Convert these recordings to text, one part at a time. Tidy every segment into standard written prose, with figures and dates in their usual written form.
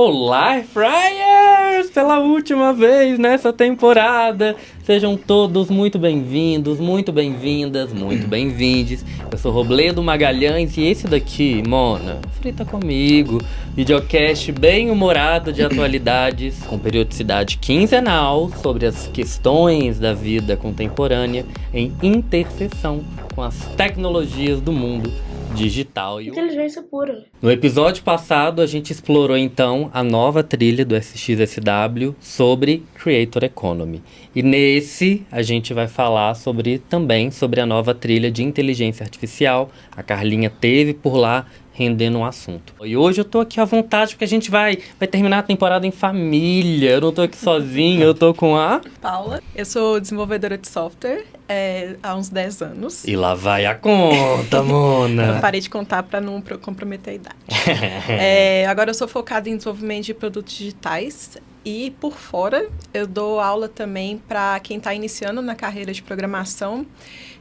Olá, Fryers! Pela última vez nessa temporada. Sejam todos muito bem-vindos, muito bem-vindas, muito bem-vindes. Eu sou Robledo Magalhães e esse daqui, Mona, frita comigo. Videocast bem humorado de atualidades, com periodicidade quinzenal, sobre as questões da vida contemporânea em interseção com as tecnologias do mundo digital. Inteligência pura. No episódio passado, a gente explorou então a nova trilha do SXSW sobre Creator Economy. E nesse, a gente vai falar também sobre a nova trilha de inteligência artificial. A Carlinha teve por lá rendendo um assunto. E hoje eu tô aqui à vontade porque a gente vai terminar a temporada em família. Eu não tô aqui sozinho, eu tô com a Paula, eu sou desenvolvedora de software há uns 10 anos. E lá vai a conta, Mona! Eu parei de contar para não comprometer a idade. Agora eu sou focada em desenvolvimento de produtos digitais e, por fora, eu dou aula também para quem está iniciando na carreira de programação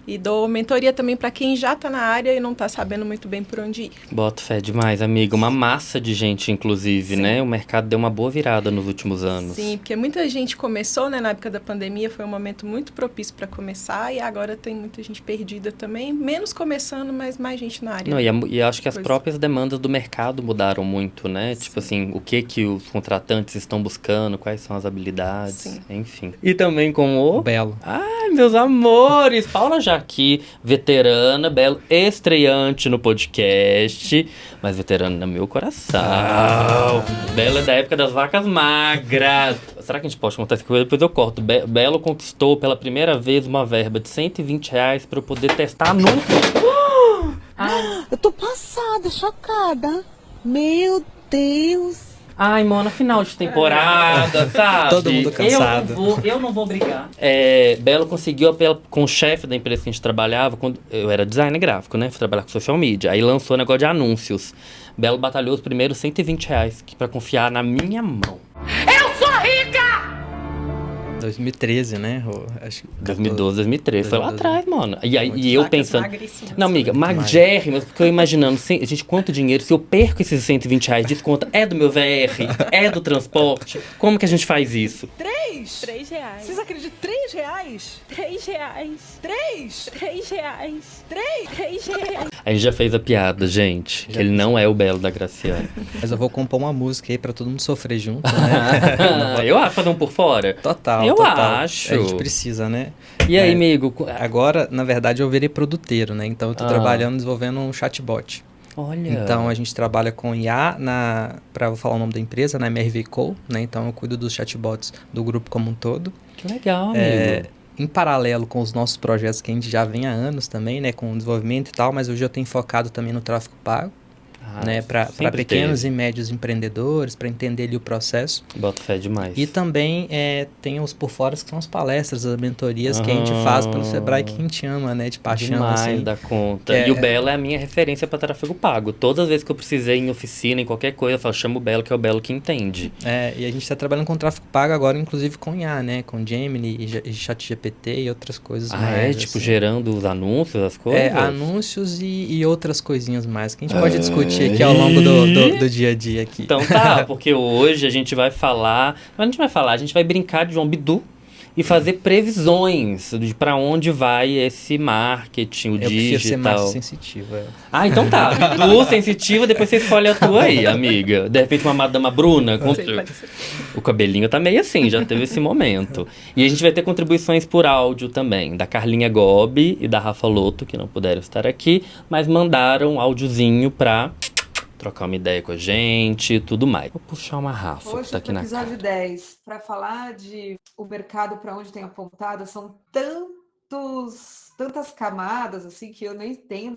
e dou mentoria também para quem já está na área e não está sabendo muito bem por onde ir. Boto fé demais, amiga. Uma massa de gente, inclusive, Sim. né? O mercado deu uma boa virada nos últimos anos. Sim, porque muita gente começou, né, na época da pandemia, foi um momento muito propício para começar e agora tem muita gente perdida também, menos começando, mas mais gente na área. Não, e acho que as Pois. próprias demandas do mercado mudaram muito, né? Sim. Tipo assim, o que os contratantes estão buscando, quais são as habilidades, Sim. enfim. E também com o... Belo. Ai, meus amores! Paula Jaqui, veterana, Belo, estreante no podcast, mas veterana no meu coração. Belo é da época das vacas magras. Será que a gente pode contar essa coisa? Depois eu corto. Belo conquistou pela primeira vez uma verba de R$ 120 para eu poder testar anúncios. Eu tô passada, chocada. Meu Deus. Ai, mano, final de temporada, sabe? Todo mundo cansado. Eu não vou brigar. Belo conseguiu, com o chefe da empresa que a gente trabalhava, quando eu era designer gráfico, né? Fui trabalhar com social media. Aí lançou o negócio de anúncios. Belo batalhou os primeiros R$ 120 pra confiar na minha mão. 2013, né? Acho que 2012, 2013. Foi lá 2012. atrás, mano. E aí, Muito e eu Vacas pensando... magríssimas. Não, amiga, Muito magérrimas, porque eu imaginando, gente, quanto dinheiro, se eu perco esses R$ 120 de conta, é do meu VR, é do transporte, como que a gente faz isso? R$3? Vocês acreditam? R$3? R$3. Três? R$3. Três? R$3. A gente já fez a piada, gente, que ele não é o Belo da Graciane. Mas eu vou compor uma música aí pra todo mundo sofrer junto, né? Eu acho fazer um por fora. Total, Eu total. acho. A gente precisa, né? E aí, É. amigo? Agora, na verdade, eu virei produteiro, né? Então eu tô Ah. trabalhando, desenvolvendo um chatbot. Olha. Então a gente trabalha com IA vou falar o nome da empresa, na MRV Co, né? Então eu cuido dos chatbots do grupo como um todo. Que legal, amigo. Em paralelo com os nossos projetos que a gente já vem há anos também, né? Com o desenvolvimento e tal, mas hoje eu tenho focado também no tráfego pago, né? Para sempre pequenos teve. e médios empreendedores, para entender ali o processo. Boto fé demais. E também tem os por fora, que são as palestras, as mentorias que a gente faz pelo Sebrae, que a gente ama, né? De paixão, Demais assim. da conta. É, E o Belo é a minha referência pra tráfego pago. Todas as vezes que eu precisei em oficina, em qualquer coisa, eu falo, chama o Belo, que é o Belo que entende. E a gente está trabalhando com tráfego pago agora, inclusive com IA, né? Com Gemini e ChatGPT e outras coisas mais. Tipo, assim. gerando os anúncios, as coisas? Anúncios e outras coisinhas mais que a gente pode discutir aqui ao longo do dia a dia aqui. Então tá, porque hoje a gente vai falar... Mas a gente vai falar, a gente vai brincar de João Bidu e fazer previsões de pra onde vai esse marketing, o Eu prefiro ser mais digital. sensitivo. Então tá. Bidu, sensitiva, depois você escolhe a tua aí, amiga. De repente uma Madama Bruna. Pode ser. O cabelinho tá meio assim, já teve esse momento. E a gente vai ter contribuições por áudio também, da Carlinha Gobi e da Rafa Loto, que não puderam estar aqui, mas mandaram um áudiozinho pra trocar uma ideia com a gente e tudo mais. Vou puxar uma Rafa, que Hoje, tá aqui no na episódio cara. 10, para falar de o mercado para onde tem apontado, são tantas camadas assim que eu nem tenho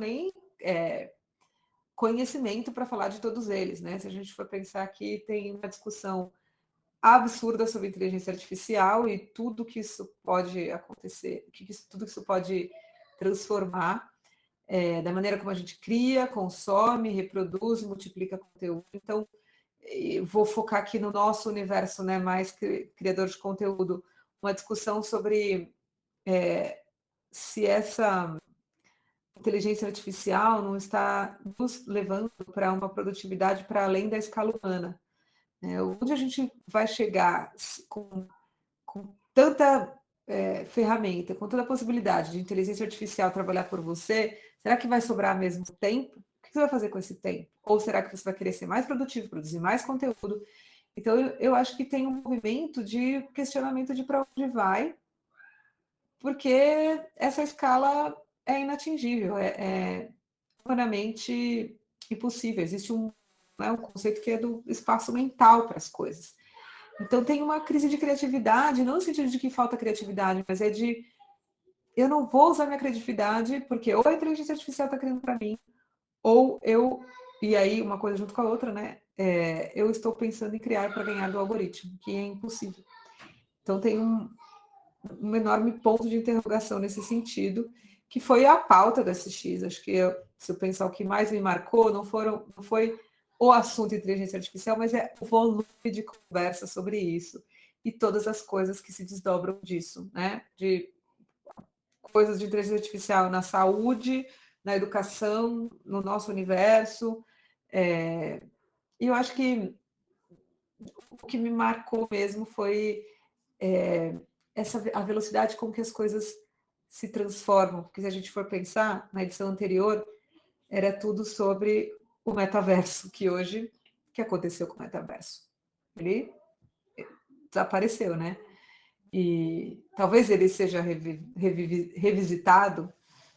conhecimento para falar de todos eles, né? Se a gente for pensar que tem uma discussão absurda sobre inteligência artificial e tudo que isso pode acontecer, tudo que isso pode transformar. Da maneira como a gente cria, consome, reproduz, multiplica conteúdo. Então, vou focar aqui no nosso universo, né, mais criador de conteúdo, uma discussão sobre se essa inteligência artificial não está nos levando para uma produtividade para além da escala humana. né? Onde a gente vai chegar com tanta ferramenta, com toda a possibilidade de inteligência artificial trabalhar por você, será que vai sobrar mesmo tempo? O que você vai fazer com esse tempo? Ou será que você vai querer ser mais produtivo, produzir mais conteúdo? Então, eu acho que tem um movimento de questionamento de para onde vai, porque essa escala é inatingível, é humanamente impossível. Existe um conceito que é do espaço mental para as coisas. Então, tem uma crise de criatividade, não no sentido de que falta criatividade, mas é de eu não vou usar minha criatividade porque ou a inteligência artificial está criando para mim, ou eu, e aí uma coisa junto com a outra, né? Eu estou pensando em criar para ganhar do algoritmo, que é impossível. Então, tem um enorme ponto de interrogação nesse sentido, que foi a pauta da SX. Acho que, se eu pensar o que mais me marcou, não foi o assunto inteligência artificial, mas é o volume de conversa sobre isso e todas as coisas que se desdobram disso, né? De coisas de inteligência artificial na saúde, na educação, no nosso universo. E eu acho que o que me marcou mesmo foi a velocidade com que as coisas se transformam. Porque se a gente for pensar, na edição anterior, era tudo sobre o metaverso, que hoje, o que aconteceu com o metaverso? Ele desapareceu, né? E talvez ele seja revisitado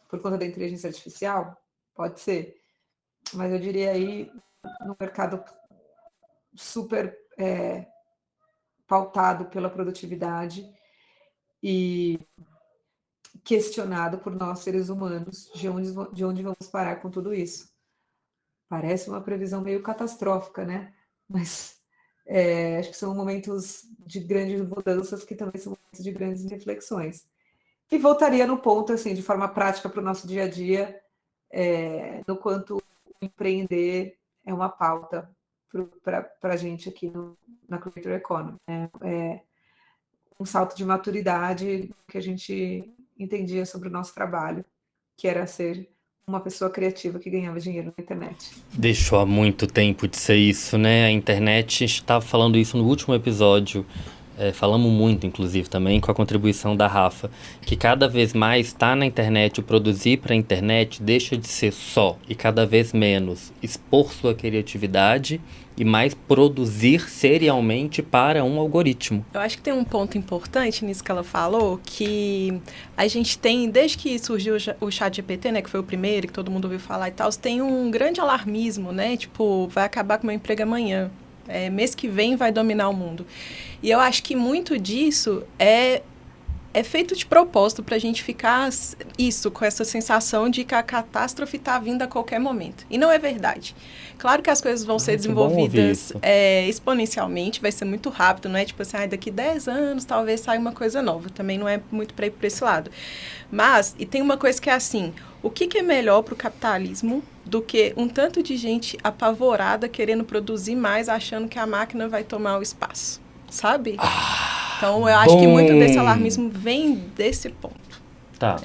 por conta da inteligência artificial, pode ser, mas eu diria aí no mercado super pautado pela produtividade e questionado por nós, seres humanos, de onde vamos parar com tudo isso. Parece uma previsão meio catastrófica, né? Mas acho que são momentos de grandes mudanças que também são momentos de grandes reflexões. E voltaria no ponto, assim, de forma prática para o nosso dia a dia, no quanto empreender é uma pauta para a gente aqui na Creator Economy. Um salto de maturidade que a gente entendia sobre o nosso trabalho, que era ser uma pessoa criativa que ganhava dinheiro na internet. Deixou há muito tempo de ser isso, né? A internet, a gente estava falando isso no último episódio, falamos muito, inclusive, também com a contribuição da Rafa, que cada vez mais está na internet, o produzir para a internet deixa de ser só e cada vez menos expor sua criatividade e mais produzir serialmente para um algoritmo. Eu acho que tem um ponto importante nisso que ela falou, que a gente tem, desde que surgiu o ChatGPT, né, que foi o primeiro, que todo mundo ouviu falar e tal, tem um grande alarmismo, né, tipo, vai acabar com o meu emprego amanhã, mês que vem vai dominar o mundo. E eu acho que muito disso é feito de propósito para a gente ficar com essa sensação de que a catástrofe está vindo a qualquer momento. E não é verdade. Claro que as coisas vão ser desenvolvidas exponencialmente, vai ser muito rápido, não é tipo assim, daqui 10 anos talvez saia uma coisa nova. Também não é muito para ir para esse lado. Mas, e tem uma coisa que é assim, o que é melhor para o capitalismo do que um tanto de gente apavorada querendo produzir mais, achando que a máquina vai tomar o espaço, sabe? Então, eu acho que muito desse alarmismo vem desse ponto. Tá.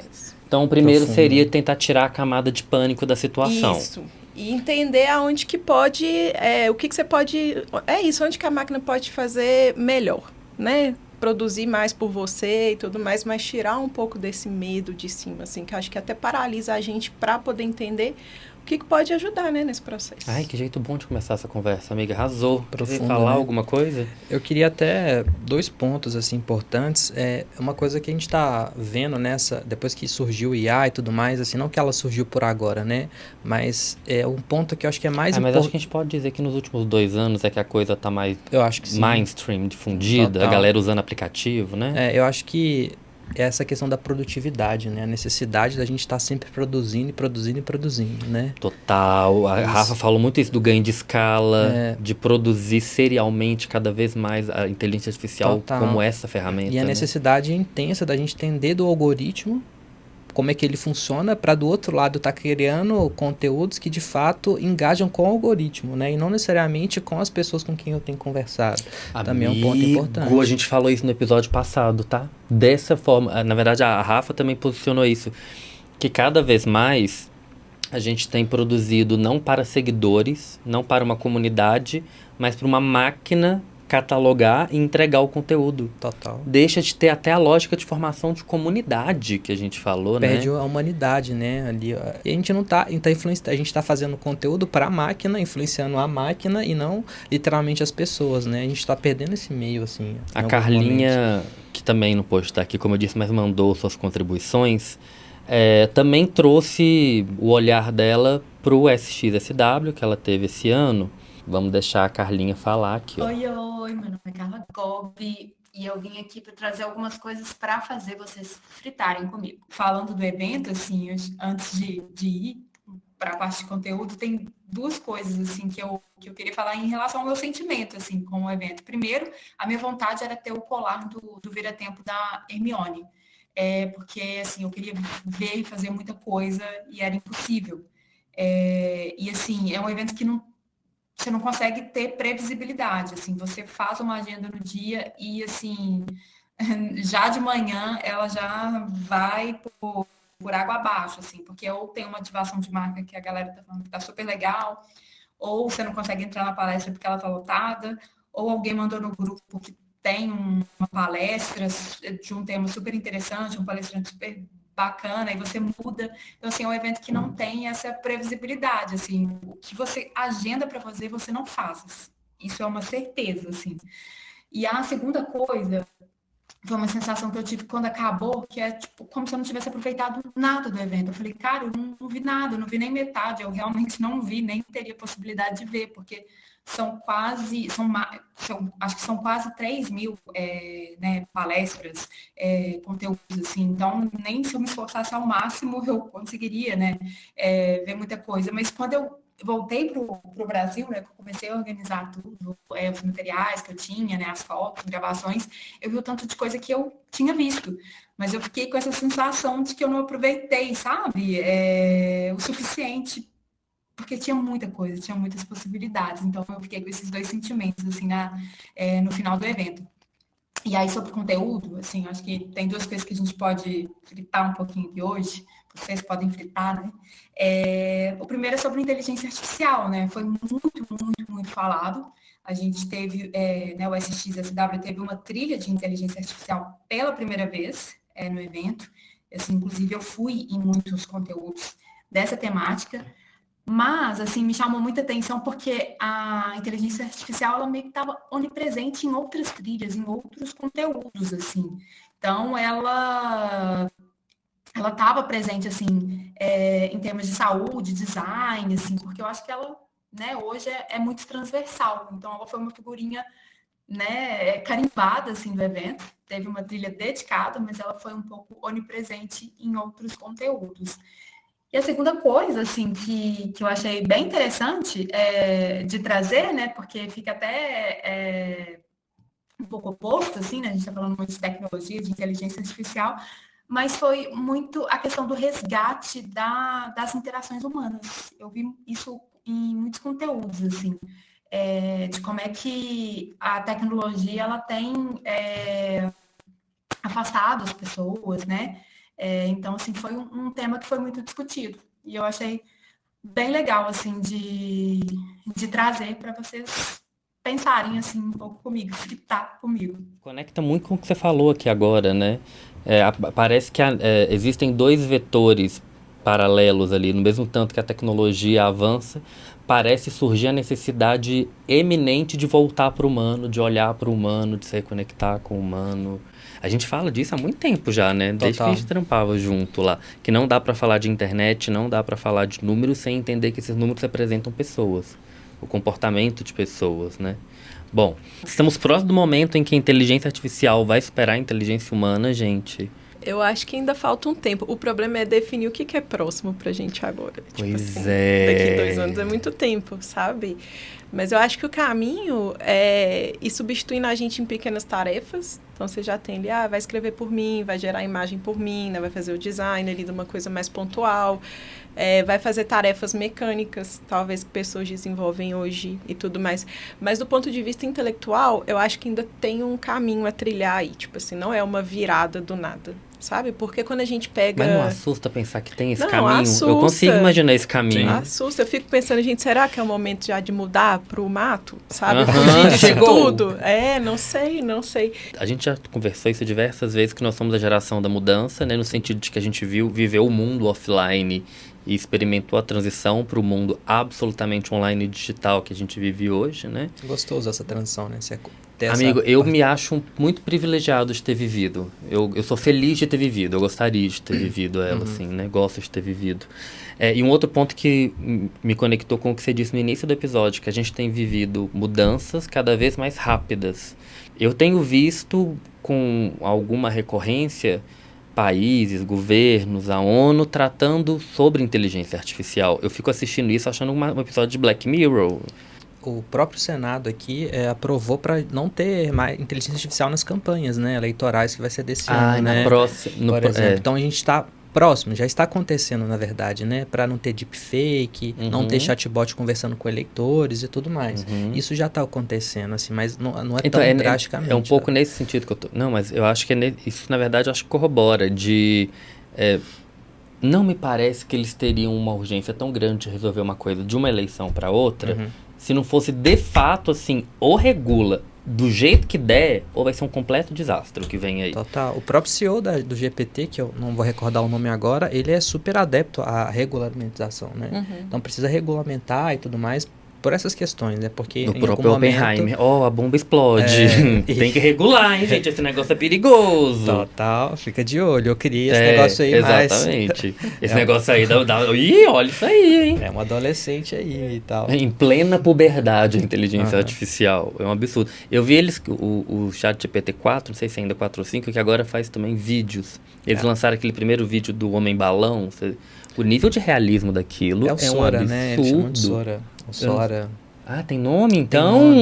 Então, o primeiro seria tentar tirar a camada de pânico da situação. Isso. E entender aonde que pode... o que você pode... onde que a máquina pode fazer melhor, né? Produzir mais por você e tudo mais, mas tirar um pouco desse medo de cima, assim, que eu acho que até paralisa a gente para poder entender o que pode ajudar, né, nesse processo. Ai, que jeito bom de começar essa conversa, amiga. Arrasou. Profundo, quer falar né? alguma coisa? Eu queria até 2 pontos assim importantes. Uma coisa que a gente está vendo depois que surgiu o IA e tudo mais, assim, não que ela surgiu por agora, né? Mas é um ponto que eu acho que é mais mas importante. acho que a gente pode dizer que nos últimos 2 anos é que a coisa tá mais Eu acho que sim. mainstream, difundida, Total. a galera usando aplicativo, né? Eu acho que essa questão da produtividade, né? A necessidade da gente estar sempre produzindo, né? Total. A Rafa falou muito isso do ganho de escala, de produzir serialmente cada vez mais a inteligência artificial Total. como essa ferramenta. E a necessidade intensa da gente entender do algoritmo, como é que ele funciona, para do outro lado estar criando conteúdos que de fato engajam com o algoritmo, né? E não necessariamente com as pessoas com quem eu tenho conversado. Também é um ponto importante. A gente falou isso no episódio passado, tá? Dessa forma, na verdade a Rafa também posicionou isso, que cada vez mais a gente tem produzido não para seguidores, não para uma comunidade, mas para uma máquina catalogar e entregar o conteúdo. Total. Deixa de ter até a lógica de formação de comunidade que a gente falou, Perde né? a humanidade, né? Ali, ó. E a gente não tá, a gente tá fazendo conteúdo para a máquina, influenciando a máquina e não literalmente as pessoas, né? A gente tá perdendo esse meio, assim. A Carlinha, que também no post tá aqui, como eu disse, mas mandou suas contribuições, também trouxe o olhar dela pro SXSW, que ela teve esse ano. Vamos deixar a Carlinha falar aqui, ó. Oi, meu nome é Carla Gobi e eu vim aqui para trazer algumas coisas para fazer vocês fritarem comigo. Falando do evento, assim, antes de ir para a parte de conteúdo, tem duas coisas, assim, que eu queria falar em relação ao meu sentimento, assim, com o evento. Primeiro, a minha vontade era ter o colar do Vira-Tempo da Hermione, porque, assim, eu queria ver e fazer muita coisa e era impossível. E, assim, é um evento que você não consegue ter previsibilidade, assim, você faz uma agenda no dia e, assim, já de manhã ela já vai por água abaixo, assim, porque ou tem uma ativação de marca que a galera tá falando que tá super legal, ou você não consegue entrar na palestra porque ela tá lotada, ou alguém mandou no grupo que tem uma palestra de um tema super interessante, um palestrante super bacana, e você muda. Então, assim, é um evento que não tem essa previsibilidade, assim, o que você agenda para fazer, você não faz. Isso é uma certeza, assim. E a segunda coisa foi uma sensação que eu tive quando acabou, que é tipo, como se eu não tivesse aproveitado nada do evento. Eu falei, cara, eu não vi nada, eu não vi nem metade, eu realmente não vi, nem teria possibilidade de ver, porque acho que são quase 3.000 né, palestras, conteúdos, assim, então nem se eu me esforçasse ao máximo eu conseguiria, né, ver muita coisa, mas quando eu voltei para o Brasil, né, que eu comecei a organizar tudo, os materiais que eu tinha, né, as fotos, gravações, eu vi o tanto de coisa que eu tinha visto, mas eu fiquei com essa sensação de que eu não aproveitei, sabe, o suficiente, porque tinha muita coisa, tinha muitas possibilidades, então eu fiquei com esses dois sentimentos, assim, no final do evento. E aí, sobre conteúdo, assim, acho que tem duas coisas que a gente pode fritar um pouquinho aqui hoje, vocês podem fritar, né? O primeiro é sobre inteligência artificial, né? Foi muito falado. A gente teve, né, o SXSW teve uma trilha de inteligência artificial pela primeira vez no evento. Assim, inclusive, eu fui em muitos conteúdos dessa temática. Mas, assim, me chamou muita atenção porque a inteligência artificial, ela meio que estava onipresente em outras trilhas, em outros conteúdos, assim. Então, ela estava presente, assim, em termos de saúde, design, assim, porque eu acho que ela, né, hoje é muito transversal. Então, ela foi uma figurinha, né, carimbada, assim, do evento. Teve uma trilha dedicada, mas ela foi um pouco onipresente em outros conteúdos. E a segunda coisa, assim, que eu achei bem interessante de trazer, né, porque fica até um pouco oposto, assim, né, a gente está falando muito de tecnologia, de inteligência artificial, mas foi muito a questão do resgate das interações humanas. Eu vi isso em muitos conteúdos, assim, de como é que a tecnologia, ela tem afastado as pessoas, né, então, assim, foi um tema que foi muito discutido. E eu achei bem legal, assim, de trazer para vocês pensarem, assim, um pouco comigo, fritar comigo. Conecta muito com o que você falou aqui agora, né? Parece que existem dois vetores paralelos ali, no mesmo tanto que a tecnologia avança, parece surgir a necessidade eminente de voltar para o humano, de olhar para o humano, de se reconectar com o humano. A gente fala disso há muito tempo já, né? Desde que a gente trampava junto lá. Que não dá para falar de internet, não dá para falar de números sem entender que esses números representam pessoas. O comportamento de pessoas, né? Bom, estamos próximo do momento em que a inteligência artificial vai superar a inteligência humana, gente. Eu acho que ainda falta um tempo. O problema é definir o que é próximo pra gente agora. Pois tipo assim, é. Daqui 2 anos é muito tempo, sabe? Mas eu acho que o caminho é ir substituindo a gente em pequenas tarefas. Então, você já tem ali, vai escrever por mim, vai gerar imagem por mim, né? Vai fazer o design ali de uma coisa mais pontual. Vai fazer tarefas mecânicas, talvez que pessoas desenvolvem hoje e tudo mais. Mas do ponto de vista intelectual, eu acho que ainda tem um caminho a trilhar aí. Tipo assim, não é uma virada do nada. sabe? Porque quando a gente pega... Mas não assusta pensar que tem esse Não, caminho? assusta. Eu consigo imaginar esse caminho. Assusta. Eu fico pensando, gente, será que é o momento já de mudar pro mato? Sabe? Aham, Fugir disso chegou. tudo? Não sei. A gente já conversou isso diversas vezes, que nós somos a geração da mudança, né? No sentido de que a gente viveu o mundo offline e experimentou a transição para o mundo absolutamente online e digital que a gente vive hoje, né? Gostoso essa transição, né? Amigo, eu me acho muito privilegiado de ter vivido. Eu sou feliz de ter vivido. Eu gostaria de ter vivido ela, assim, né? Gosto de ter vivido. E um outro ponto que me conectou com o que você disse no início do episódio, que a gente tem vivido mudanças cada vez mais rápidas. Eu tenho visto com alguma recorrência países, governos, a ONU tratando sobre inteligência artificial. Eu fico assistindo isso achando um episódio de Black Mirror. O próprio Senado aqui aprovou para não ter mais inteligência artificial nas campanhas, né, eleitorais, que vai ser desse ano, né? Por exemplo. Então a gente está próximo, já está acontecendo, na verdade, né? Para não ter deepfake, não ter chatbot conversando com eleitores e tudo mais. Isso já está acontecendo, assim, mas não é então, tão drasticamente. É um pouco nesse sentido que eu tô... Não, mas eu acho que isso, na verdade, eu acho que corrobora de... não me parece que eles teriam uma urgência tão grande de resolver uma coisa de uma eleição para outra, se não fosse, de fato, assim, ou regula do jeito que der, ou vai ser um completo desastre o que vem aí. Total. O próprio CEO do GPT, que eu não vou recordar o nome agora, ele é super adepto à regulamentação, né? Então precisa regulamentar e tudo mais por essas questões, né? Porque no em próprio algum Oppenheimer, momento... a bomba explode. Tem que regular, hein, gente? Esse negócio é perigoso. Total, fica de olho. Eu queria esse negócio aí mais... Exatamente. Esse negócio aí Ih, olha isso aí, hein? É um adolescente aí e tal. Em plena puberdade a inteligência artificial. É um absurdo. Eu vi o ChatGPT 4, não sei se ainda 4 ou 5, que agora faz também vídeos. Eles lançaram aquele primeiro vídeo do Homem-Balão. O nível de realismo daquilo é um Sora, absurdo. né? Eles chamam de Sora. O Sora... Ah, tem nome, então?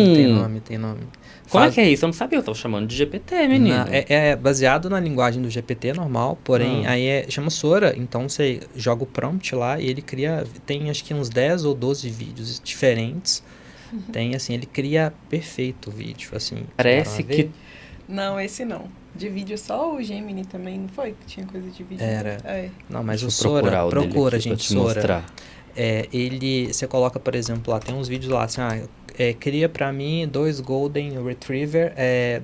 Tem nome. Como é que é isso? Eu não sabia, eu tava chamando de GPT, menino. É baseado na linguagem do GPT normal, porém, aí chama Sora, então você joga o prompt lá e ele cria, tem acho que uns 10 ou 12 vídeos diferentes. Tem, assim, ele cria perfeito o vídeo, assim. Parece que... Não, esse não. De vídeo só o Gemini também, não foi? Que tinha coisa de vídeo. Era. Não, mas Deixa o Sora, procura, gente, Sora. Mostrar. Você coloca, por exemplo, lá, tem uns vídeos lá, assim, cria pra mim 2 Golden Retriever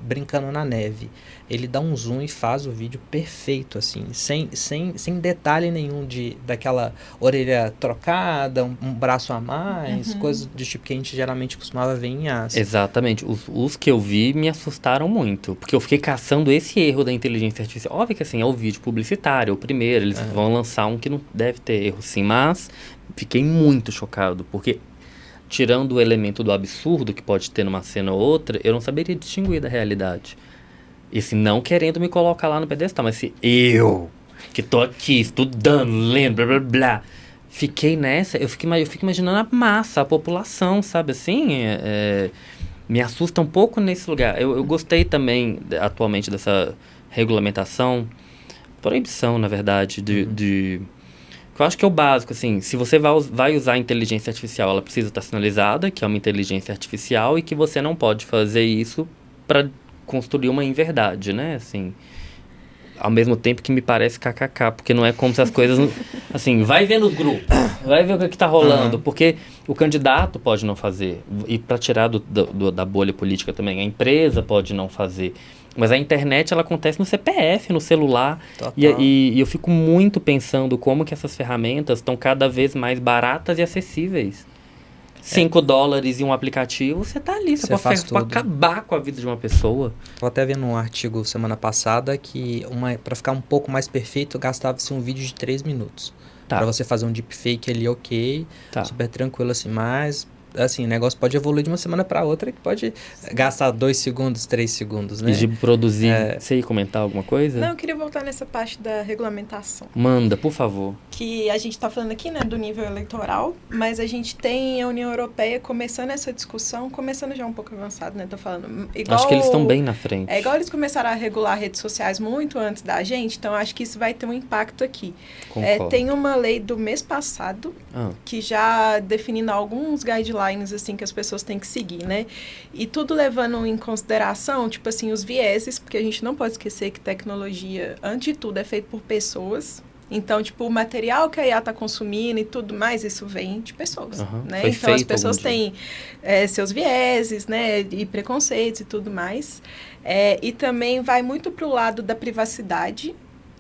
brincando na neve. Ele dá um zoom e faz o vídeo perfeito, assim, sem detalhe nenhum daquela orelha trocada, um braço a mais, coisas do tipo que a gente geralmente costumava ver em aço. Exatamente. Os que eu vi me assustaram muito, porque eu fiquei caçando esse erro da inteligência artificial. Óbvio que, assim, é o vídeo publicitário, é o primeiro, eles vão lançar um que não deve ter erro, sim, mas fiquei muito chocado, porque... tirando o elemento do absurdo que pode ter numa cena ou outra, eu não saberia distinguir da realidade. E assim, não querendo me colocar lá no pedestal, mas se eu, que tô aqui estudando, lendo, blá blá blá, fiquei nessa, eu fico imaginando a massa, a população, sabe assim? Me assusta um pouco nesse lugar. Eu gostei também, atualmente, dessa regulamentação, proibição, na verdade, que eu acho que é o básico, assim, se você vai usar a inteligência artificial, ela precisa estar sinalizada que é uma inteligência artificial e que você não pode fazer isso para construir uma inverdade, né, assim, ao mesmo tempo que me parece kkk, porque não é como se as coisas, assim, vai ver nos grupos, vai ver o que tá rolando, porque o candidato pode não fazer, e para tirar da bolha política também, a empresa pode não fazer. Mas a internet, ela acontece no CPF, no celular. E eu fico muito pensando como que essas ferramentas estão cada vez mais baratas e acessíveis. $5 em um aplicativo, você tá ali. Você pode acabar com a vida de uma pessoa. Tô até vendo um artigo semana passada que para ficar um pouco mais perfeito, gastava-se um vídeo de 3 minutos. Para você fazer um deepfake ali, super tranquilo assim, mas... assim, o negócio pode evoluir de uma semana para outra, que pode gastar 2 segundos, 3 segundos, né? E de produzir... Você ia comentar alguma coisa? Não, eu queria voltar nessa parte da regulamentação. Manda, por favor. Que a gente está falando aqui, né, do nível eleitoral, mas a gente tem a União Europeia começando essa discussão, começando já um pouco avançado, né? Tô falando... igual, acho que eles estão bem na frente. É igual eles começaram a regular redes sociais muito antes da gente, então acho que isso vai ter um impacto aqui. Concordo. Tem uma lei do mês passado, que já definindo alguns guidelines guidelines, assim, que as pessoas têm que seguir, né? E tudo levando em consideração, tipo assim, os vieses, porque a gente não pode esquecer que tecnologia, antes de tudo, é feito por pessoas. Então, tipo, o material que a IA está consumindo e tudo mais, isso vem de pessoas, né? Foi Então, as feito pessoas algum dia. têm seus vieses, né? E preconceitos e tudo mais. E também vai muito pro lado da privacidade,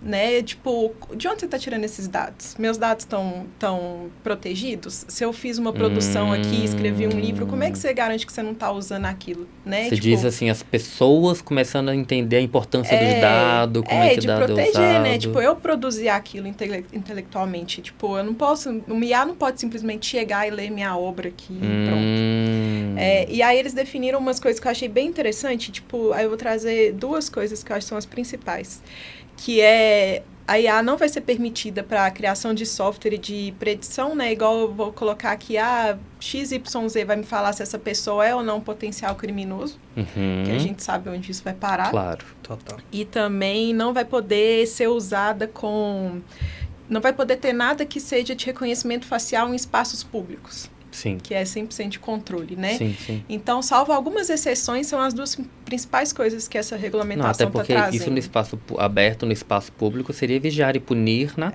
né? Tipo, de onde você está tirando esses dados? Meus dados estão protegidos? Se eu fiz uma produção aqui, escrevi um livro, como é que você garante que você não está usando aquilo, né? Você Tipo, diz assim, as pessoas começando a entender a importância dos dados, como é que de dado é proteger, usado. né? Tipo, eu produzir aquilo intelectualmente. Tipo, eu não posso... O IA não pode simplesmente chegar e ler minha obra aqui e pronto. E aí eles definiram umas coisas que eu achei bem interessante. Tipo, aí eu vou trazer duas coisas que eu acho que são as principais. Que a IA não vai ser permitida para a criação de software de predição, né? Igual eu vou colocar aqui, XYZ vai me falar se essa pessoa é ou não um potencial criminoso, que a gente sabe onde isso vai parar. Claro. Total. E também não vai poder ser usada não vai poder ter nada que seja de reconhecimento facial em espaços públicos. Sim. Que é 100% de controle, né? Sim, sim. Então, salvo algumas exceções, são as duas principais coisas que essa regulamentação está trazendo. Até porque isso no espaço aberto, no espaço público, seria vigiar e punir na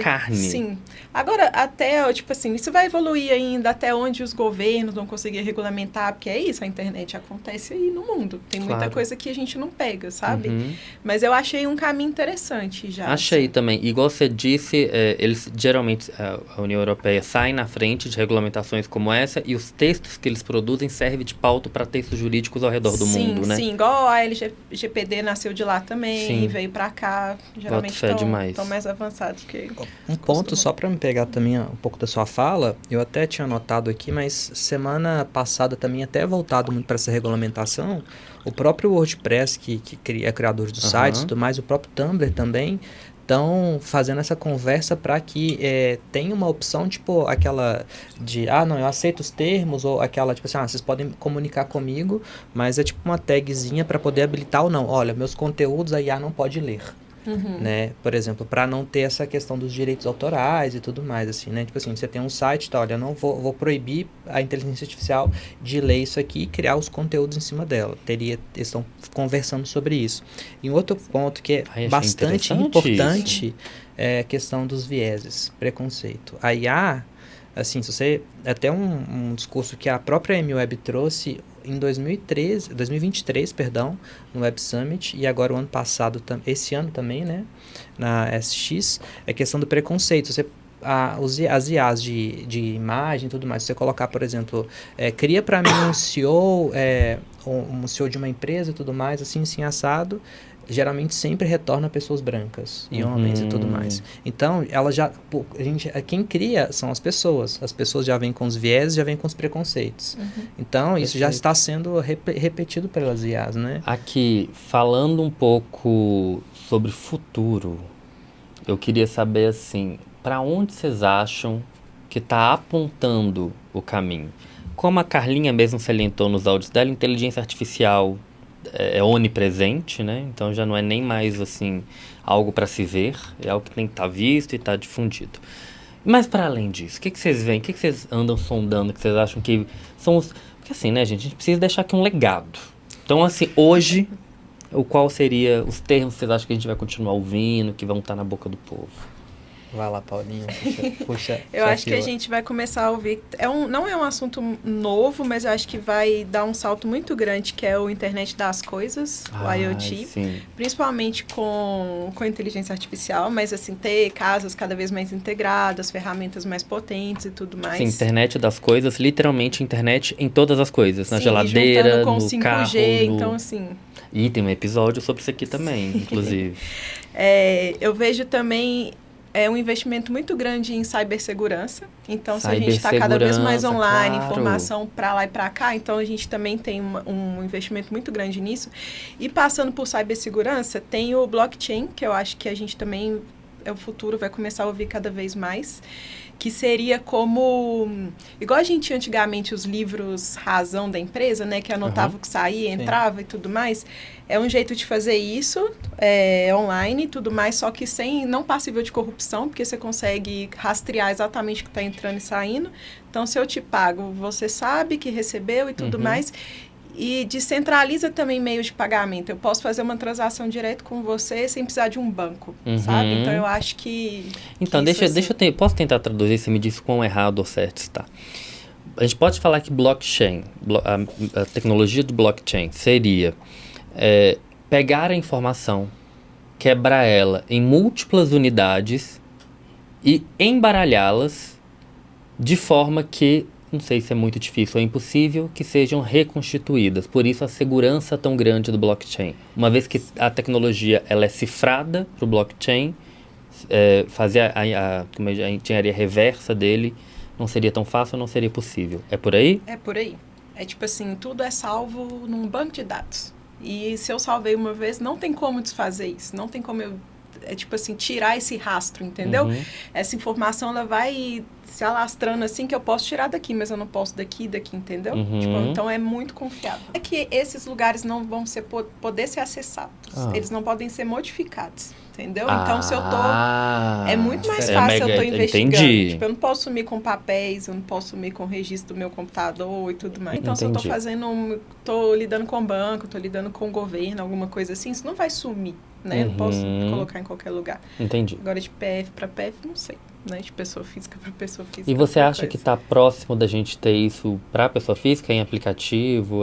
carne. Sim. Agora, até, tipo assim, isso vai evoluir ainda até onde os governos vão conseguir regulamentar, porque é isso, a internet acontece aí no mundo. Tem muita coisa que a gente não pega, sabe? Mas eu achei um caminho interessante já. Achei assim. também. Igual você disse, eles geralmente, a União Europeia sai na frente de regulamentações como essa e os textos que eles produzem servem de pauta para textos jurídicos ao redor do mundo, né? Sim, igual a LGPD nasceu de lá também, veio para cá, geralmente estão mais avançados que... Um ponto, só para me pegar também um pouco da sua fala, eu até tinha anotado aqui, mas semana passada também até voltado muito para essa regulamentação, o próprio WordPress, que é criador dos sites e tudo mais, o próprio Tumblr também, estão fazendo essa conversa para que tenha uma opção, tipo, aquela de, não, eu aceito os termos, ou aquela, tipo assim, vocês podem comunicar comigo, mas é tipo uma tagzinha para poder habilitar ou não. Olha, meus conteúdos a IA não pode ler. Né? Por exemplo, para não ter essa questão dos direitos autorais e tudo mais, assim, né? Tipo assim, você tem um site, olha, eu não vou proibir a inteligência artificial de ler isso aqui e criar os conteúdos em cima dela. Eles estão conversando sobre isso. E um outro ponto que é bastante importante é a questão dos vieses, preconceito. A IA, assim, se você... Até um discurso que a própria MWeb trouxe em 2023, no Web Summit, e agora o ano passado, esse ano também, né, na SX, é a questão do preconceito. As IAs de imagem e tudo mais, se você colocar, por exemplo, cria para mim um CEO, um CEO de uma empresa e tudo mais, assim assado, geralmente sempre retorna pessoas brancas e homens e tudo mais. Então, quem cria são as pessoas já vêm com os vieses, já vêm com os preconceitos. Então, isso já está sendo repetido pelas IAs, né? Aqui, falando um pouco sobre futuro, eu queria saber, assim, para onde vocês acham que está apontando o caminho? Como a Carlinha mesmo salientou nos áudios dela, inteligência artificial é onipresente, né? Então já não é nem mais assim algo para se ver, é algo que tem que estar visto e estar difundido. Mas para além disso, o que vocês veem? O que vocês andam sondando? Que vocês acham que são os... Porque assim, né, gente? A gente precisa deixar aqui um legado. Então, assim, hoje, qual seria os termos que vocês acham que a gente vai continuar ouvindo, que vão estar na boca do povo? Vai lá, Paulinho. Puxa. Eu acho que a gente vai começar a ouvir. Não é um assunto novo, mas eu acho que vai dar um salto muito grande, que é o Internet das Coisas, o IoT. Sim. Principalmente com inteligência artificial, mas assim, ter casas cada vez mais integradas, ferramentas mais potentes e tudo mais. Sim, internet das coisas, literalmente internet em todas as coisas. Na geladeira, com no 5G, carro. então assim... E tem um episódio sobre isso aqui também, inclusive. Eu vejo também... um investimento muito grande em cibersegurança. Então, se a gente está cada vez mais online, informação para lá e para cá, então a gente também tem um investimento muito grande nisso. E passando por cibersegurança, tem o blockchain, que eu acho que a gente também, o futuro vai começar a ouvir cada vez mais, que seria como... Igual a gente tinha antigamente os livros razão da empresa, né? Que anotava o que saía, entrava e tudo mais. É um jeito de fazer isso, online e tudo mais, só que não passível de corrupção, porque você consegue rastrear exatamente o que está entrando e saindo. Então, se eu te pago, você sabe que recebeu e tudo mais. E descentraliza também meio de pagamento. Eu posso fazer uma transação direto com você sem precisar de um banco, sabe? Então, eu acho que... Então, posso tentar traduzir, você me diz quão errado ou certo está. A gente pode falar que blockchain, a tecnologia do blockchain seria pegar a informação, quebrar ela em múltiplas unidades e embaralhá-las de forma que, não sei se é muito difícil ou impossível, que sejam reconstituídas. Por isso a segurança tão grande do blockchain. Uma vez que a tecnologia ela é cifrada para o blockchain, fazer a engenharia reversa dele não seria tão fácil, não seria possível. É por aí? É por aí. É tipo assim, tudo é salvo num banco de dados. E se eu salvei uma vez, não tem como desfazer isso. Não tem como eu, tipo assim, tirar esse rastro, entendeu? Essa informação, ela vai se alastrando assim, que eu posso tirar daqui, mas eu não posso daqui, entendeu? Tipo, então é muito confiável. É que esses lugares não vão poder ser acessados. Eles não podem ser modificados, entendeu? Então, se eu tô... É muito mais fácil eu tô investigando. Entendi. Tipo, eu não posso sumir com papéis, eu não posso sumir com o registro do meu computador e tudo mais. Então, se eu tô lidando com o banco, tô lidando com o governo, alguma coisa assim, isso não vai sumir, né? Eu não posso colocar em qualquer lugar. Entendi. Agora, de PF para PF, não sei. Né? De pessoa física para pessoa física. E você acha que está próximo da gente ter isso para pessoa física, em aplicativo,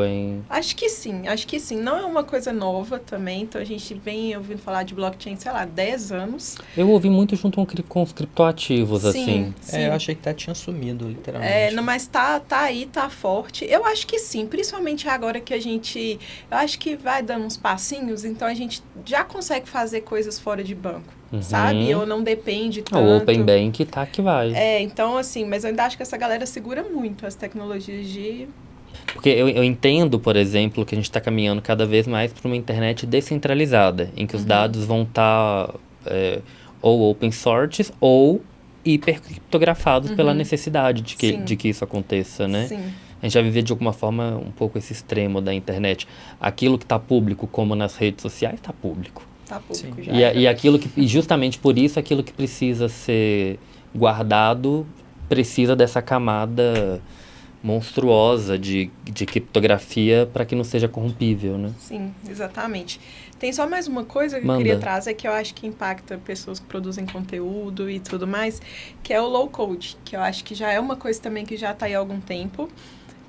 Acho que sim. Não é uma coisa nova também, então a gente vem ouvindo falar de blockchain, sei lá, 10 anos. Eu ouvi muito junto com os criptoativos, assim. Sim. Eu achei que tinha sumido, literalmente. Mas tá aí, tá forte. Eu acho que sim, principalmente agora que eu acho que vai dando uns passinhos, então a gente já consegue fazer coisas fora de banco. Sabe? Ou não depende tanto. O Open Bank tá que vai. Então assim, mas eu ainda acho que essa galera segura muito as tecnologias de... Porque eu entendo, por exemplo, que a gente está caminhando cada vez mais para uma internet descentralizada, em que os dados vão estar ou open source ou hipercriptografados pela necessidade de que isso aconteça, né? Sim. A gente já vive de alguma forma um pouco esse extremo da internet. Aquilo que está público, como nas redes sociais, está público. Tá público já. E justamente por isso, aquilo que precisa ser guardado precisa dessa camada monstruosa de criptografia para que não seja corrompível, né? Sim, exatamente. Tem só mais uma coisa que eu queria trazer, que eu acho que impacta pessoas que produzem conteúdo e tudo mais, que é o low code, que eu acho que já é uma coisa também que já está aí há algum tempo.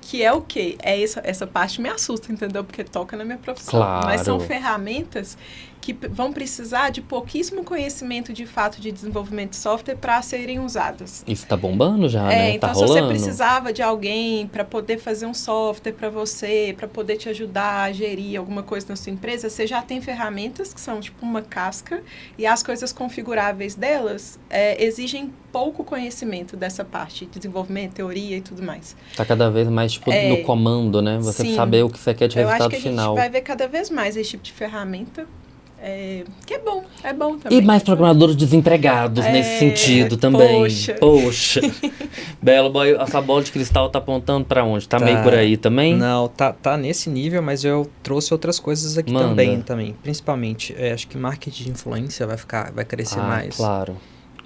Que é o quê? Essa parte me assusta, entendeu? Porque toca na minha profissão. Claro. Mas são ferramentas que vão precisar de pouquíssimo conhecimento de fato de desenvolvimento de software para serem usadas. Isso tá bombando já, né? Então, tá se rolando. você precisava de alguém para poder fazer um software para você, para poder te ajudar a gerir alguma coisa na sua empresa, você já tem ferramentas que são tipo uma casca, e as coisas configuráveis delas exigem pouco conhecimento dessa parte de desenvolvimento, teoria e tudo mais. Tá cada vez mais tipo no comando, né? Você saber o que você quer de resultado final. Eu acho que a gente vai ver cada vez mais esse tipo de ferramenta. Que é bom também. E mais programadores desempregados nesse sentido também. Poxa. Belo Boy, essa bola de cristal tá apontando pra onde? Tá meio por aí também? Não, tá nesse nível, mas eu trouxe outras coisas aqui também. Principalmente, acho que marketing de influência vai crescer mais. Claro.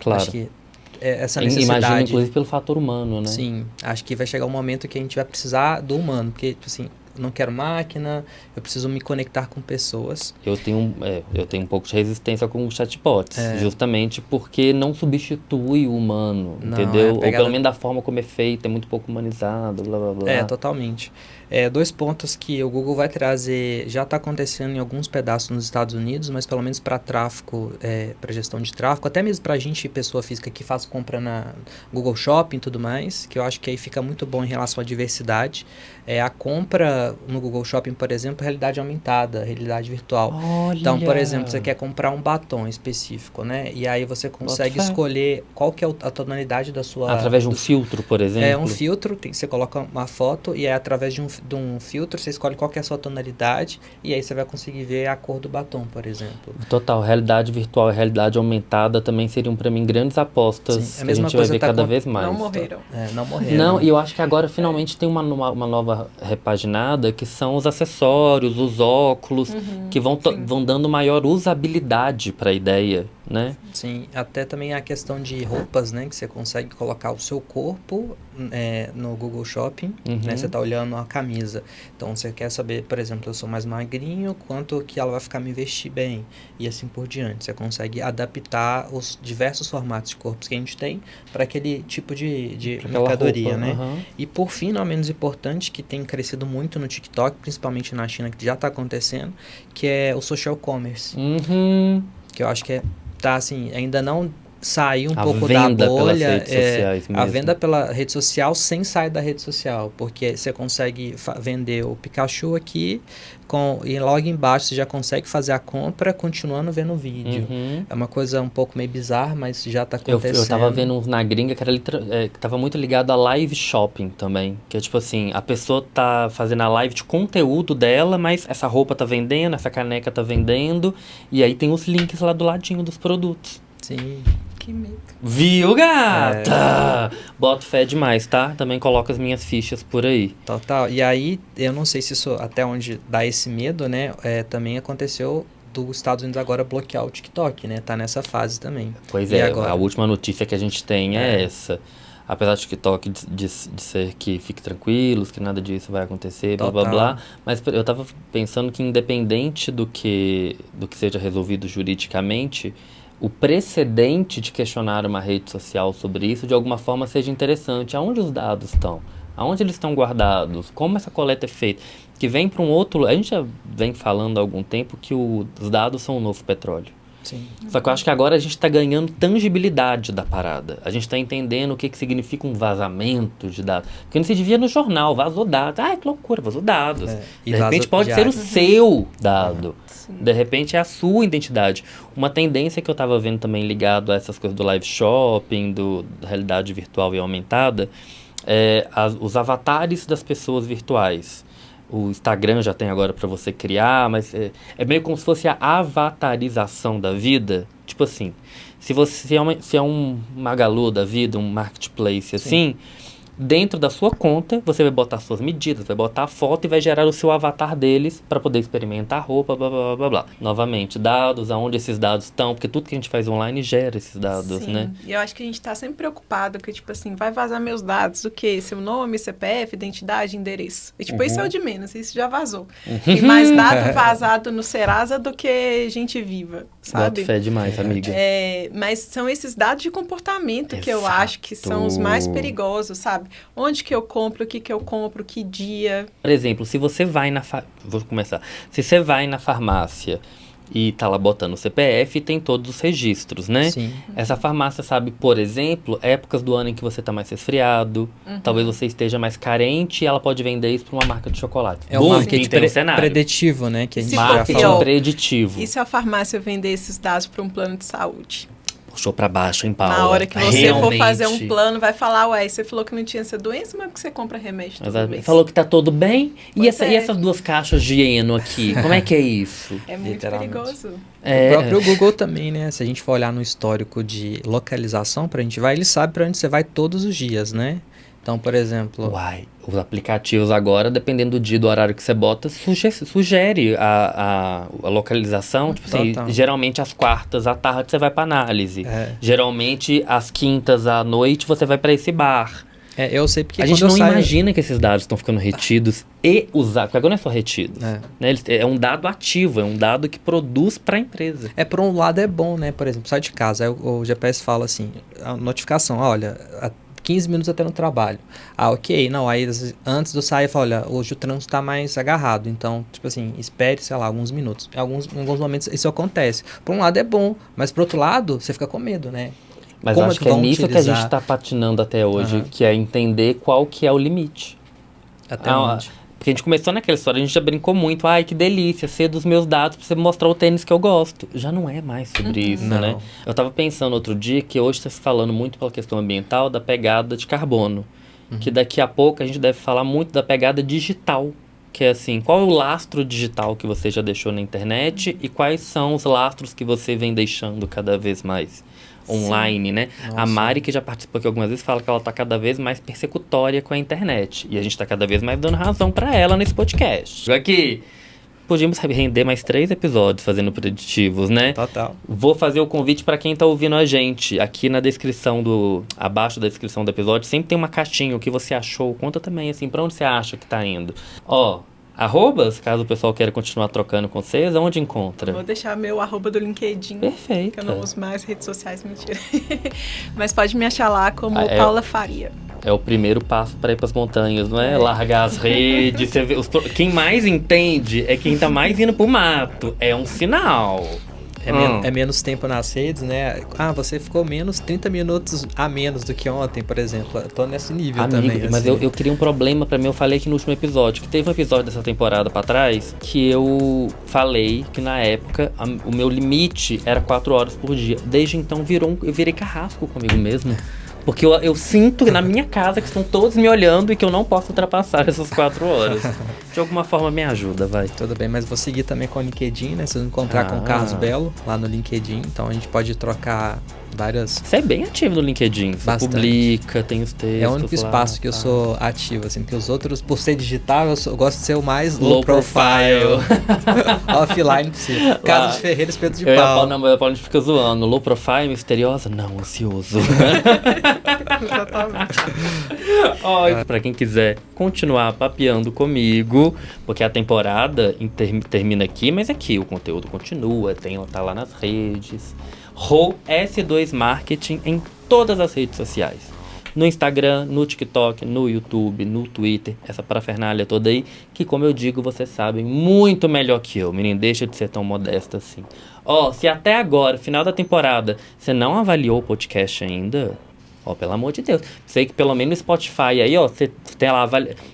Acho que essa necessidade... Imagino, inclusive, pelo fator humano, né? Sim, acho que vai chegar um momento que a gente vai precisar do humano, porque, tipo assim, eu não quero máquina, eu preciso me conectar com pessoas. Eu tenho um pouco de resistência com chatbots, justamente porque não substitui o humano, entendeu? Ou pelo menos da forma como é feito, é muito pouco humanizado, blá, blá, blá. Totalmente. 2 pontos que o Google vai trazer, já está acontecendo em alguns pedaços nos Estados Unidos, mas pelo menos para tráfego, para gestão de tráfego, até mesmo para a gente, pessoa física que faz compra na Google Shopping e tudo mais, que eu acho que aí fica muito bom em relação à diversidade. A compra usa no Google Shopping, por exemplo, realidade aumentada, realidade virtual. Olha. Então, por exemplo, você quer comprar um batom específico, né? E aí você consegue escolher qual que é a tonalidade da sua... Através de um filtro, por exemplo? É um filtro, você coloca uma foto e aí através de um filtro você escolhe qual que é a sua tonalidade e aí você vai conseguir ver a cor do batom, por exemplo. Total, realidade virtual e realidade aumentada também seriam para mim grandes apostas. Sim, que a gente vai ver cada vez mais. Não morreram. Não morreram. Não, e eu acho que agora finalmente tem uma nova repaginada, que são os acessórios, os óculos, que vão dando maior usabilidade para a ideia, né? Sim, até também a questão de roupas, né? Que você consegue colocar o seu corpo no Google Shopping, né? Você tá olhando a camisa. Então, você quer saber, por exemplo, eu sou mais magrinho, quanto que ela vai ficar me vestir bem, e assim por diante. Você consegue adaptar os diversos formatos de corpos que a gente tem para aquele tipo de mercadoria, roupa, né? E por fim, não menos importante, que tem crescido muito no TikTok, principalmente na China, que já está acontecendo, que é o social commerce. Que eu acho que tá assim, ainda não saiu um pouco da bolha, redes sociais mesmo. a venda pela rede social sem sair da rede social, porque você consegue vender o Pikachu aqui e logo embaixo você já consegue fazer a compra continuando vendo o vídeo. É uma coisa um pouco meio bizarra, mas já está acontecendo. Eu tava vendo uns na gringa que que tava muito ligado a live shopping também, que é tipo assim, a pessoa tá fazendo a live de conteúdo dela, mas essa roupa tá vendendo, essa caneca tá vendendo, e aí tem os links lá do ladinho dos produtos. Sim. Que medo. Viu, gata? Boto fé demais, tá? Também coloco as minhas fichas por aí. Total. E aí, eu não sei se isso até onde dá esse medo, né? Também aconteceu dos Estados Unidos agora bloquear o TikTok, né? Tá nessa fase também. Pois E é, agora? a última notícia que a gente tem é essa. Apesar do TikTok de ser que fique tranquilos, que nada disso vai acontecer, blá, blá, blá. Mas eu tava pensando que independente do que seja resolvido juridicamente, o precedente de questionar uma rede social sobre isso, de alguma forma, seja interessante. Aonde os dados estão? Aonde eles estão guardados? Como essa coleta é feita? Que vem para um outro... A gente já vem falando há algum tempo que os dados são o novo petróleo. Sim. Só que eu acho que agora a gente está ganhando tangibilidade da parada. A gente está entendendo o que significa um vazamento de dados. Porque não se devia no jornal, vazou dados. Ai, que loucura, vazou dados. E De repente pode ser o seu dado. De repente é a sua identidade. Uma tendência que eu estava vendo também ligado a essas coisas do live shopping, da realidade virtual e aumentada, é os avatares das pessoas virtuais. O Instagram já tem agora para você criar, mas é meio como se fosse a avatarização da vida. Tipo assim, se é um Magalu da vida, um marketplace assim, dentro da sua conta, você vai botar suas medidas, vai botar a foto e vai gerar o seu avatar deles para poder experimentar a roupa, blá, blá, blá, blá, blá. Novamente, dados, aonde esses dados estão, porque tudo que a gente faz online gera esses dados, Sim. né? E eu acho que a gente tá sempre preocupado que, tipo assim, vai vazar meus dados, o quê? Seu nome, CPF, identidade, endereço. E, tipo, isso é o de menos, isso já vazou. Tem mais dado vazado no Serasa do que gente viva, sabe? Boto fé demais, amiga. Mas são esses dados de comportamento que eu Exato. acho que são os mais perigosos, sabe? Onde que eu compro, o que que eu compro, que dia. Por exemplo, se você vai Vou começar. Se você vai na farmácia e tá lá botando o CPF, tem todos os registros, né? Sim. Essa farmácia sabe, por exemplo, épocas do ano em que você tá mais resfriado, talvez você esteja mais carente e ela pode vender isso para uma marca de chocolate. É o Boom, marketing tem um cenário. preditivo, né? Que a gente Se já for Marketing pior. preditivo. E se a farmácia vender esses dados para um plano de saúde? Puxou pra baixo, hein, Paula? Na hora que você for Realmente. fazer um plano, vai falar, ué, você falou que não tinha essa doença, mas porque você compra remédio todo Exato. mês. Falou que tá tudo bem? E Pois é. essas duas caixas de Eno aqui? Como é que é isso? É muito Literalmente. perigoso. O próprio Google também, né? Se a gente for olhar no histórico de localização pra gente vai, ele sabe pra onde você vai todos os dias, né? Então, por exemplo... Uai, os aplicativos agora, dependendo do dia, do horário que você bota, sugere a localização. Tipo assim, Total. geralmente às quartas à tarde você vai pra análise. Geralmente às quintas à noite você vai pra esse bar. Eu sei porque A gente não imagina que esses dados estão ficando retidos e usados. Porque agora não é só retidos. Né? É um dado ativo, é um dado que produz pra empresa. Por um lado é bom, né? Por exemplo, sai de casa, aí o GPS fala assim, a notificação, olha... 15 minutos até no trabalho. Ok. Não, aí antes do sair, fala, olha, hoje o trânsito tá mais agarrado. Então, tipo assim, espere, sei lá, alguns minutos. Em alguns momentos isso acontece. Por um lado é bom, mas por outro lado, você fica com medo, né? Mas Como acho que é vão nisso que a utilizar? gente tá patinando até hoje, que é entender qual que é o limite. Até onde? Porque a gente começou naquela história, a gente já brincou muito. Ai, que delícia, ser dos meus dados pra você mostrar o tênis que eu gosto. Já não é mais sobre isso, Não. né? Eu tava pensando outro dia que hoje tá se falando muito pela questão ambiental da pegada de carbono. Que daqui a pouco a gente deve falar muito da pegada digital. Que é assim, qual é o lastro digital que você já deixou na internet e quais são os lastros que você vem deixando cada vez mais online, né? Nossa. A Mari, que já participou aqui algumas vezes, fala que ela tá cada vez mais persecutória com a internet. E a gente tá cada vez mais dando razão pra ela nesse podcast. Aqui, podíamos render mais 3 episódios fazendo preditivos, né? Total. Vou fazer o convite pra quem tá ouvindo a gente. Aqui na descrição abaixo da descrição do episódio, sempre tem uma caixinha, o que você achou. Conta também, assim, pra onde você acha que tá indo. Ó, arrobas, caso o pessoal queira continuar trocando com vocês, aonde encontra? Vou deixar meu arroba do LinkedIn. Perfeito. Que eu não uso mais redes sociais, mentira. Mas pode me achar lá como Paula Faria. É o primeiro passo para ir para as montanhas, não é? Largar as redes. Você vê quem mais entende é quem tá mais indo pro mato. É um sinal. É menos tempo nas redes, né? Ah, você ficou 30 minutos a menos do que ontem, por exemplo. Eu tô nesse nível também. Mas assim. eu queria um problema pra mim, eu falei aqui no último episódio, que teve um episódio dessa temporada pra trás, que eu falei que na época o meu limite era 4 horas por dia. Desde então eu virei carrasco comigo mesmo. Porque eu sinto na minha casa que estão todos me olhando e que eu não posso ultrapassar essas 4 horas. De alguma forma me ajuda, vai. Tudo bem, mas vou seguir também com o LinkedIn, né? Vocês vão encontrar com o Carlos Belo lá no LinkedIn. Então a gente pode trocar várias... Você é bem ativo no LinkedIn. Você Bastante. Publica, tem os textos. É o único espaço que eu sou ativo, assim. Porque os outros, por ser digital, eu gosto de ser o mais low profile. Offline possível. Caso de Ferreira, espeto de pau. Não, a Paulo fica zoando. Low profile, misteriosa? Não, ansioso. Exatamente. Pra quem quiser continuar papeando comigo, porque a temporada termina aqui, mas aqui o conteúdo continua, tá lá nas redes. Rô S2 Marketing em todas as redes sociais. No Instagram, no TikTok, no YouTube, no Twitter, essa parafernália toda aí, que como eu digo, vocês sabem muito melhor que eu. Menino, deixa de ser tão modesta assim. Se até agora, final da temporada, você não avaliou o podcast ainda... pelo amor de Deus. Sei que pelo menos no Spotify aí, você tem lá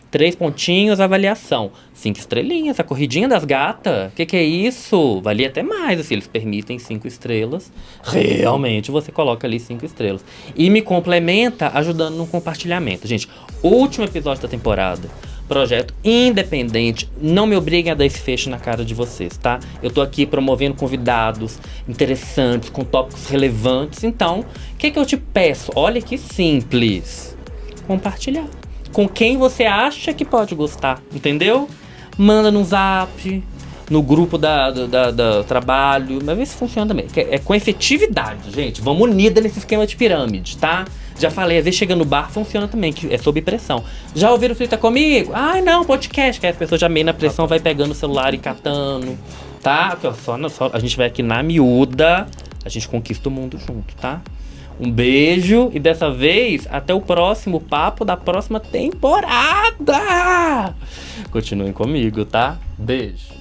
3 pontinhos, avaliação. 5 estrelinhas, a corridinha das gatas. Que é isso? Valia até mais, assim, eles permitem 5 estrelas. Realmente, você coloca ali 5 estrelas. E me complementa ajudando no compartilhamento. Gente, último episódio da temporada. Projeto independente, não me obriguem a dar esse fecho na cara de vocês, tá? Eu tô aqui promovendo convidados interessantes, com tópicos relevantes, então, o que eu te peço? Olha que simples, compartilhar com quem você acha que pode gostar, entendeu? Manda no Zap, no grupo da trabalho, mas vê se funciona também, é com efetividade, gente, vamos unida nesse esquema de pirâmide, tá? Já falei, às vezes chega no bar, funciona também, que é sob pressão. Já ouviram Frita Comigo? Ai, não, podcast, que aí as pessoas já meio na pressão, vai pegando o celular e catando, tá? Aqui, só a gente vai aqui na miúda, a gente conquista o mundo junto, tá? Um beijo e dessa vez, até o próximo papo da próxima temporada! Continuem comigo, tá? Beijo!